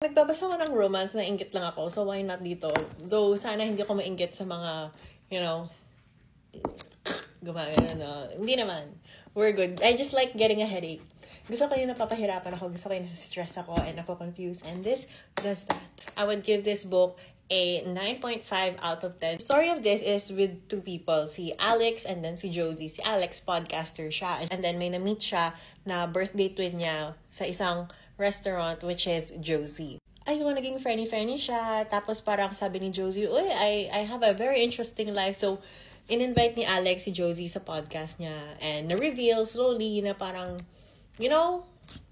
Nagbabasa ko ng romance, nainggit lang ako, so why not dito? Though, sana hindi ako mainggit sa mga, gumagano, no? Hindi naman. We're good. I just like getting a headache. Gusto ko yung napapahirapan ako, gusto ko yung nasa-stress ako, and napakonfused, and this does that. I would give this book a 9.5 out of 10. The story of this is with two people, si Alex and then si Josie. Si Alex, podcaster siya. And then may na-meet siya na birthday twin niya sa isang restaurant, which is Josie. Ayun, naging friendly siya. Tapos parang sabi ni Josie, uy, I have a very interesting life. So, in-invite ni Alex si Josie sa podcast niya. And na-reveal slowly na parang,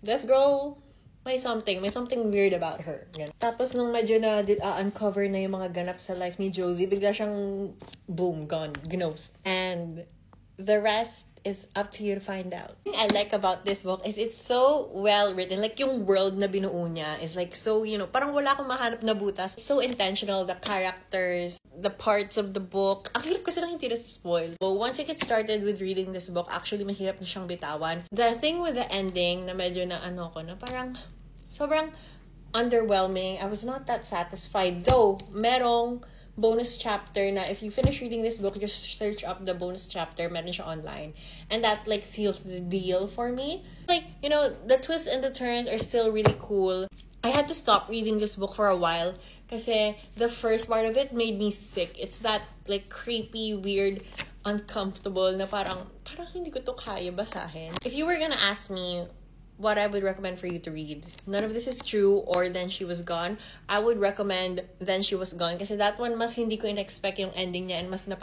this girl, may something weird about her. Ganun. Tapos nung medyo na uncover na yung mga ganap sa life ni Josie, bigla siyang boom, gone, ghost. And the rest is up to you to find out. What I like about this book is it's so well written. Like yung world na binuo niya is like so, parang wala akong mahanap na butas. It's so intentional, the characters, the parts of the book. Ang hirap kasi lang hindi na spoil. So once you get started with reading this book, actually mahirap na siyang bitawan. The thing with the ending na medyo na na parang sobrang underwhelming. I was not that satisfied. Though, merong bonus chapter na if you finish reading this book, just search up the bonus chapter, meron siya online. And that like seals the deal for me. Like, the twists and the turns are still really cool. I had to stop reading this book for a while kasi the first part of it made me sick. It's that like creepy, weird, uncomfortable na parang hindi ko to kaya basahin. If you were gonna ask me what I would recommend for you to read, none of this is true or Then She Was Gone, I would recommend Then She Was Gone kasi that one mas hindi ko in-expect yung ending niya and mas na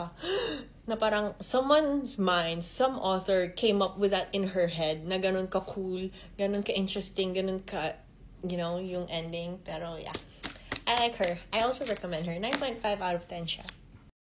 parang someone's mind, some author came up with that in her head na ganun ka cool, ganun ka interesting, ganun ka, yung ending. Pero yeah, I like her. I also recommend her. 9.5 out of 10 siya.